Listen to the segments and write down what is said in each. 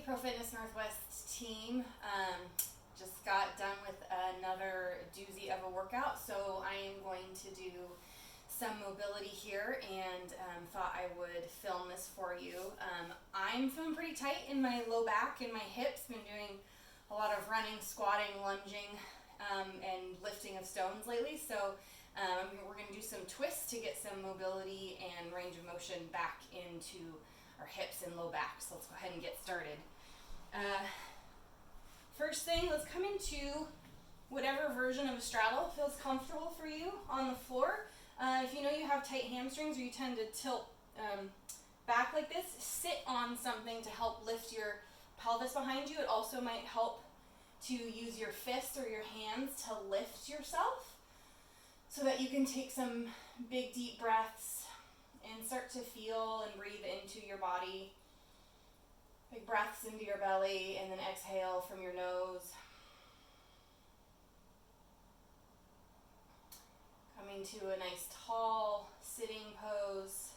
Sunday Pro Fitness Northwest team. Just got done with another doozy of a workout, so I am going to do some mobility here and thought I would film this for you. I'm feeling pretty tight in my low back and my hips. Been doing a lot of running, squatting, lunging, and lifting of stones lately, so we're going to do some twists to get some mobility and range of motion back into our hips and low back. So let's go ahead and get started. First thing, let's come into whatever version of a straddle feels comfortable for you on the floor. If you know you have tight hamstrings or you tend to tilt back like this, sit on something to help lift your pelvis behind you. It also might help to use your fists or your hands to lift yourself so that you can take some big deep breaths and start to feel and breathe into your body. Big breaths into your belly and then exhale from your nose. Coming to a nice tall sitting pose.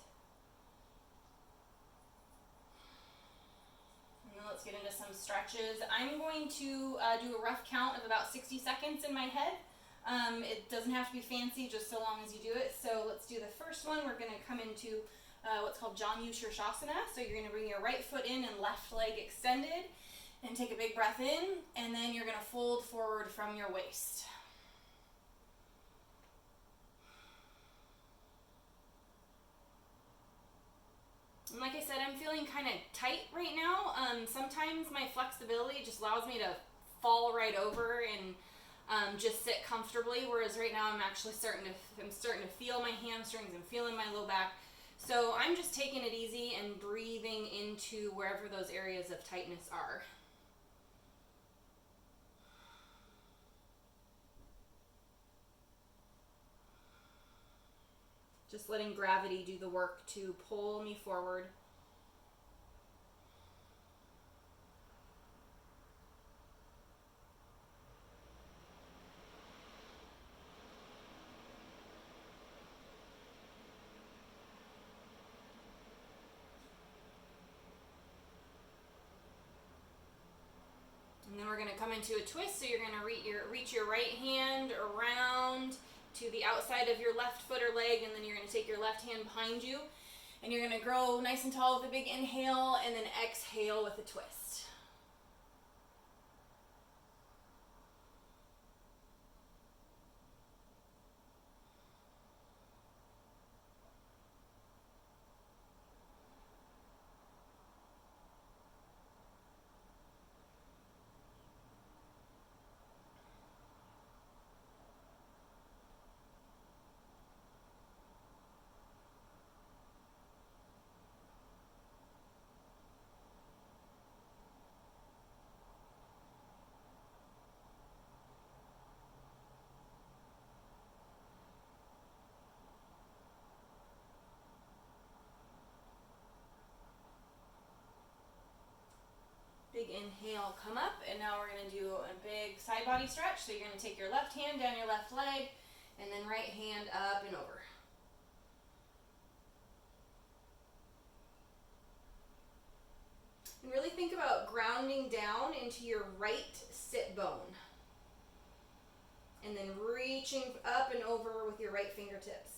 And then let's get into some stretches. I'm going to do a rough count of about 60 seconds in my head. It doesn't have to be fancy, just so long as you do it. So let's do the first one. We're going to come into what's called Janu Shirshasana. So you're going to bring your right foot in and left leg extended and take a big breath in, and then you're going to fold forward from your waist. And like I said, I'm feeling kind of tight right now. Sometimes my flexibility just allows me to fall right over and just sit comfortably, whereas right now I'm actually starting to feel my hamstrings and feeling my low back. So I'm just taking it easy and breathing into wherever those areas of tightness are. Just letting gravity do the work to pull me forward. And then we're going to come into a twist, so you're going to reach your right hand around to the outside of your left foot or leg, and then you're going to take your left hand behind you, and you're going to grow nice and tall with a big inhale, and then exhale with a twist. Big inhale, come up, and now we're going to do a big side body stretch. So you're going to take your left hand down your left leg, and then right hand up and over. And really think about grounding down into your right sit bone. And then reaching up and over with your right fingertips.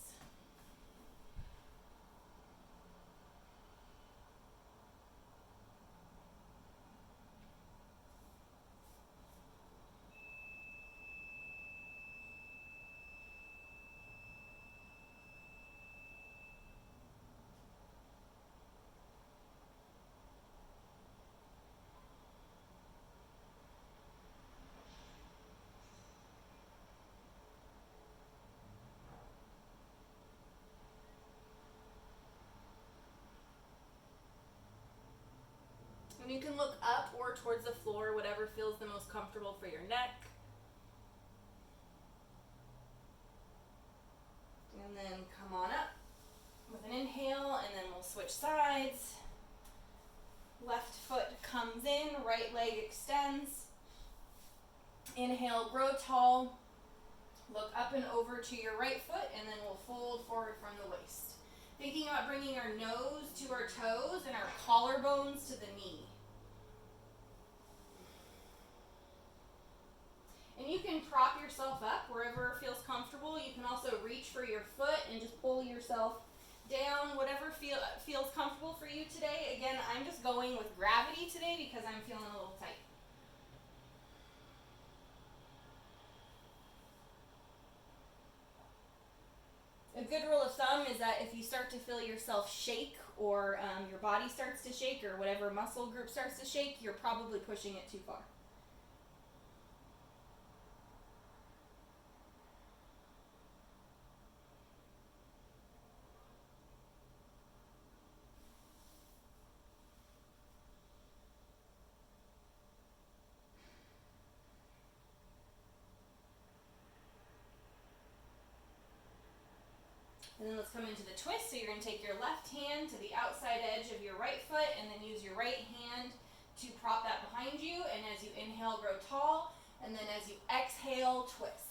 And you can look up or towards the floor, whatever feels the most comfortable for your neck. And then come on up with an inhale, and then we'll switch sides. Left foot comes in, right leg extends. Inhale, grow tall. Look up and over to your right foot, and then we'll fold forward from the waist. Thinking about bringing our nose to our toes and our collarbones to the knee. yourself up wherever feels comfortable. You can also reach for your foot and just pull yourself down, whatever feels comfortable for you today. Again, I'm just going with gravity today because I'm feeling a little tight. A good rule of thumb is that if you start to feel yourself shake or your body starts to shake or whatever muscle group starts to shake, you're probably pushing it too far. And then let's come into the twist. So you're going to take your left hand to the outside edge of your right foot and then use your right hand to prop that behind you. And as you inhale, grow tall. And then as you exhale, twist.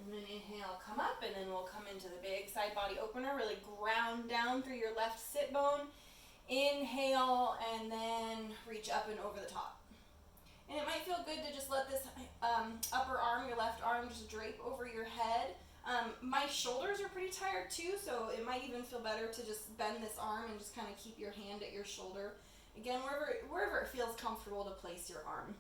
And then inhale, come up, and then we'll come into the big side body opener. Really ground down through your left sit bone. Inhale, and then reach up and over the top. And it might feel good to just let this upper arm, your left arm, just drape over your head. My shoulders are pretty tired too, so it might even feel better to just bend this arm and just kind of keep your hand at your shoulder. Again, wherever it feels comfortable to place your arm.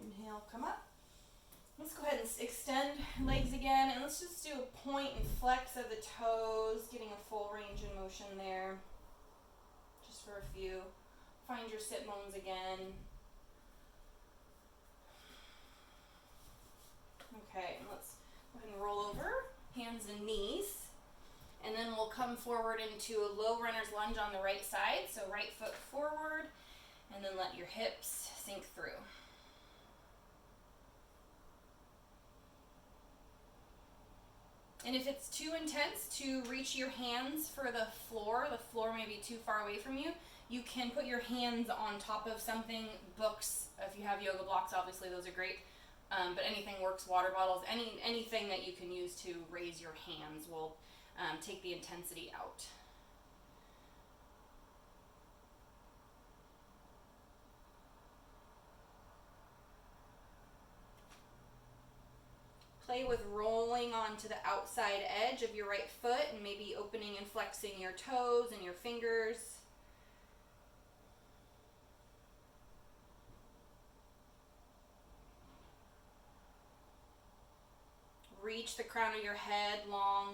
Inhale, come up. Let's go ahead and extend legs again, and let's just do a point and flex of the toes, getting a full range of motion there. Just for a few. Find your sit bones again. Okay, and let's go ahead and roll over, hands and knees. And then we'll come forward into a low runner's lunge on the right side. So right foot forward, and then let your hips sink through. And if it's too intense to reach your hands for the floor may be too far away from you, you can put your hands on top of something, books, if you have yoga blocks, obviously those are great. But anything works, water bottles, anything that you can use to raise your hands will take the intensity out. Play with rolling onto the outside edge of your right foot and maybe opening and flexing your toes and your fingers. Reach the crown of your head long.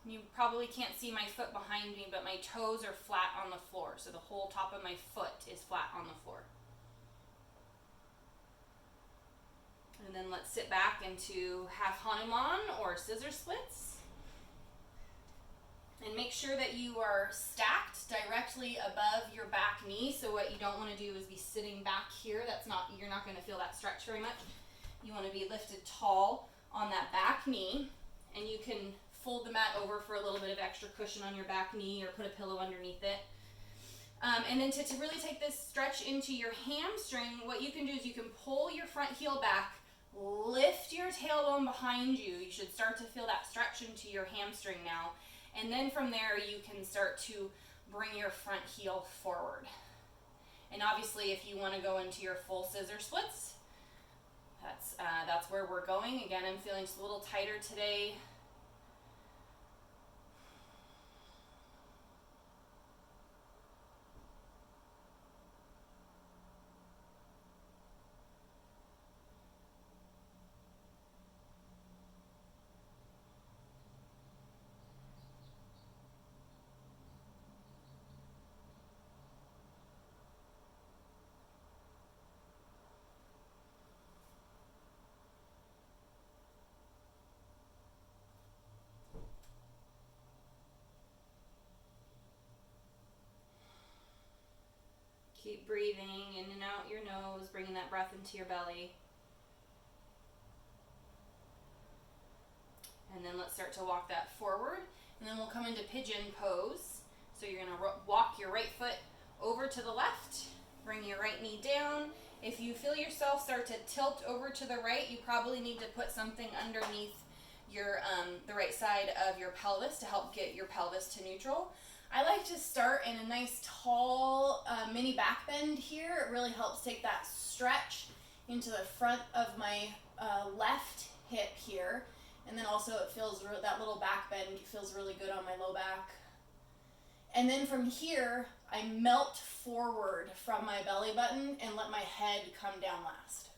You probably can't see my foot behind me, but my toes are flat on the floor. So the whole top of my foot is flat on the floor. And then let's sit back into half Hanuman or scissor splits. And make sure that you are stacked directly above your back knee. So what you don't want to do is be sitting back here. You're not going to feel that stretch very much. You want to be lifted tall on that back knee, and you can fold the mat over for a little bit of extra cushion on your back knee or put a pillow underneath it. And then to really take this stretch into your hamstring, what you can do is you can pull your front heel back, lift your tailbone behind you. You should start to feel that stretch into your hamstring now. And then from there, you can start to bring your front heel forward. And obviously, if you want to go into your full scissor splits, that's where we're going. Again, I'm feeling just a little tighter today. Keep breathing in and out your nose, bringing that breath into your belly. And then let's start to walk that forward. And then we'll come into pigeon pose. So you're going to walk your right foot over to the left, bring your right knee down. If you feel yourself start to tilt over to the right, you probably need to put something underneath your the right side of your pelvis to help get your pelvis to neutral. I like to start in a nice tall mini back bend here. It really helps take that stretch into the front of my left hip here. And then also it feels, that little back bend feels really good on my low back. And then from here, I melt forward from my belly button and let my head come down last.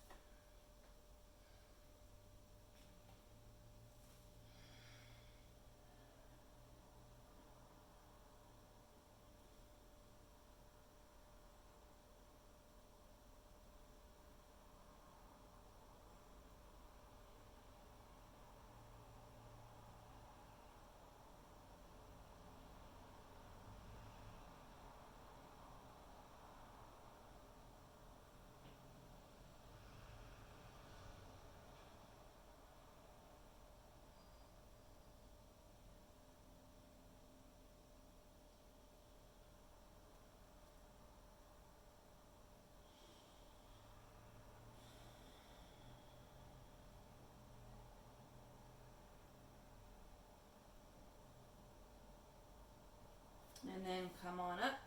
And then come on up.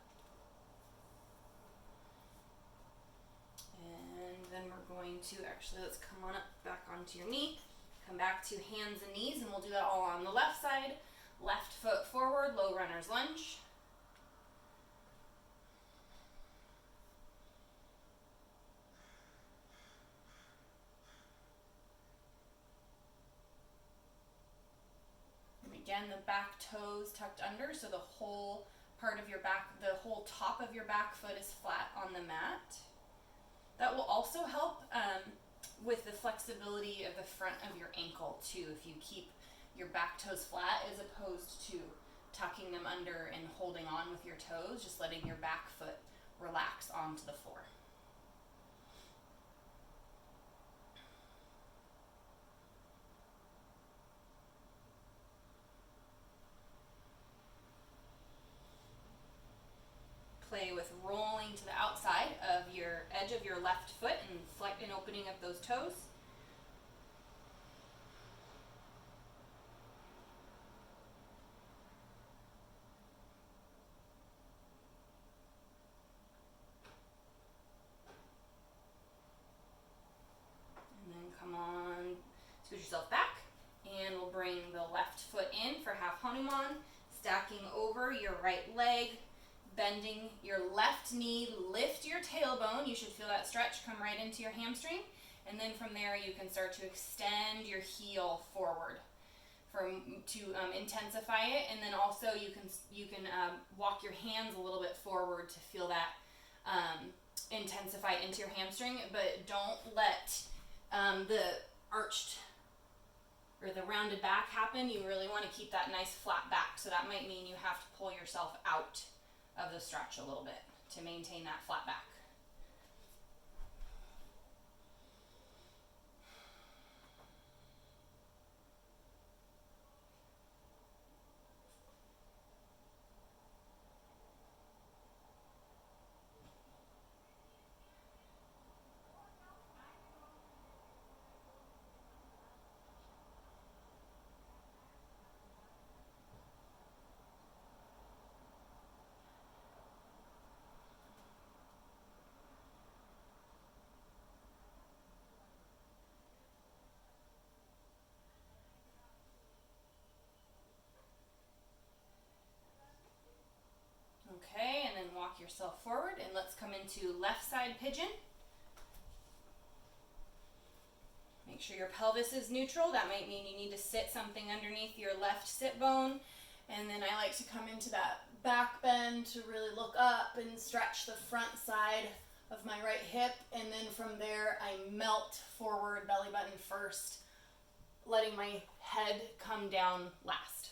And then we're going to let's come on up back onto your knee. Come back to hands and knees, and we'll do that all on the left side. Left foot forward, low runner's lunge. And again, the back toes tucked under, so the whole part of your back, the whole top of your back foot is flat on the mat. That will also help with the flexibility of the front of your ankle too, if you keep your back toes flat as opposed to tucking them under and holding on with your toes, just letting your back foot relax onto the floor. Play with rolling to the outside of your edge of your left foot and opening up those toes. And then come on, scoot yourself back, and we'll bring the left foot in for half Hanuman, stacking over your right leg, bending your left knee, lift your tailbone. You should feel that stretch come right into your hamstring. And then from there, you can start to extend your heel forward to intensify it. And then also you can walk your hands a little bit forward to feel that intensify into your hamstring. But don't let the arched or the rounded back happen. You really want to keep that nice flat back. So that might mean you have to pull yourself out of the stretch a little bit to maintain that flat back. Okay, and then walk yourself forward, and let's come into left side pigeon. Make sure your pelvis is neutral. That might mean you need to sit something underneath your left sit bone. And then I like to come into that back bend to really look up and stretch the front side of my right hip. And then from there, I melt forward, belly button first, letting my head come down last.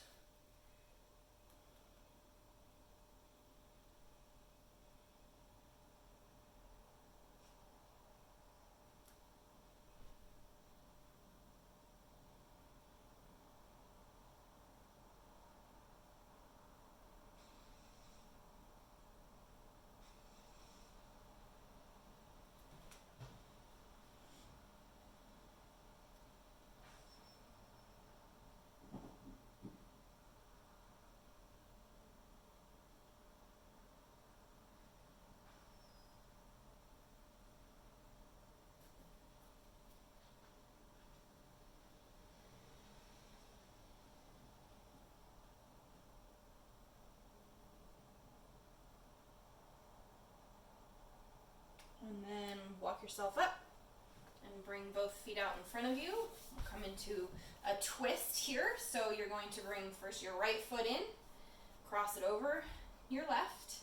And then walk yourself up and bring both feet out in front of you. We'll come into a twist here. So you're going to bring first your right foot in, cross it over your left,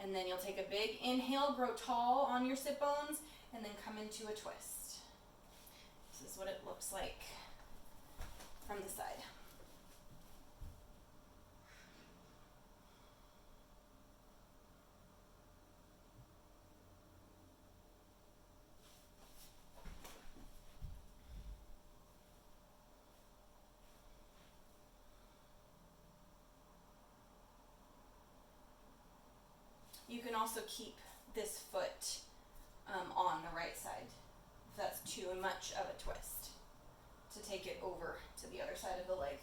and then you'll take a big inhale, grow tall on your sit bones, and then come into a twist. This is what it looks like from the side. You can also keep this foot on the right side if that's too much of a twist, to take it over to the other side of the leg.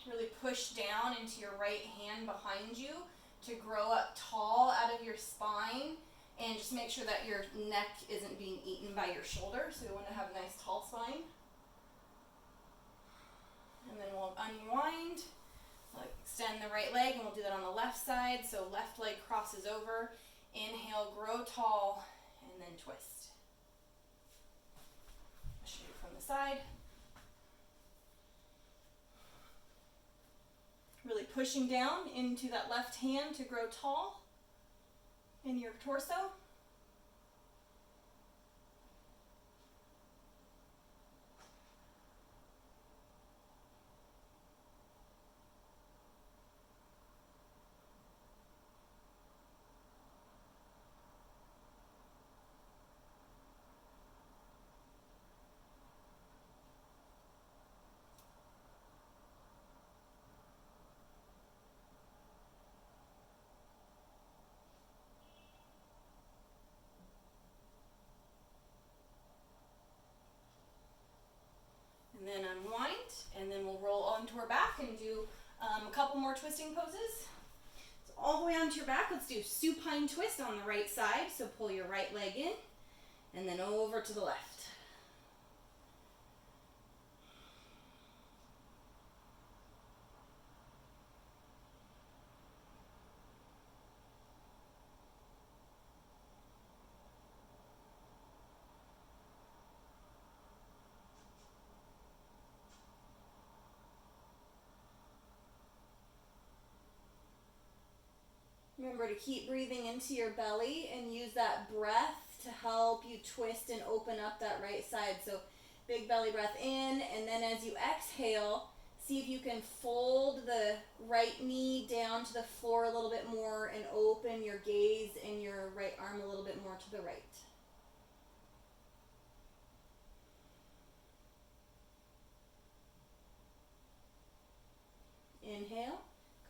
Really push down into your right hand behind you to grow up tall out of your spine, and just make sure that your neck isn't being eaten by your shoulder, so you want to have a nice tall spine. And then we'll unwind, extend the right leg, and we'll do that on the left side. So left leg crosses over, inhale, grow tall, and then twist. I'll show you from the side. Really pushing down into that left hand to grow tall in your torso. And then unwind, and then we'll roll onto our back and do a couple more twisting poses. So all the way onto your back, let's do supine twist on the right side. So pull your right leg in, and then over to the left. Remember to keep breathing into your belly and use that breath to help you twist and open up that right side. So big belly breath in, and then as you exhale, see if you can fold the right knee down to the floor a little bit more and open your gaze and your right arm a little bit more to the right. Inhale,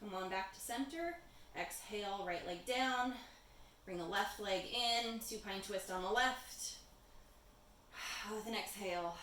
come on back to center. Exhale, right leg down. Bring the left leg in, supine twist on the left. With an exhale.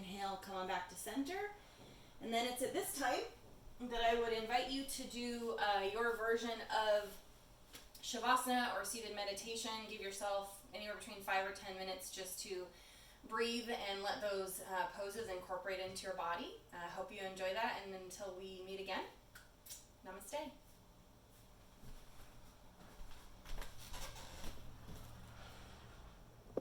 inhale, come on back to center. And then it's at this time that I would invite you to do your version of Shavasana or seated meditation. Give yourself anywhere between 5 or 10 minutes just to breathe and let those poses incorporate into your body. I hope you enjoy that, and until we meet again, namaste.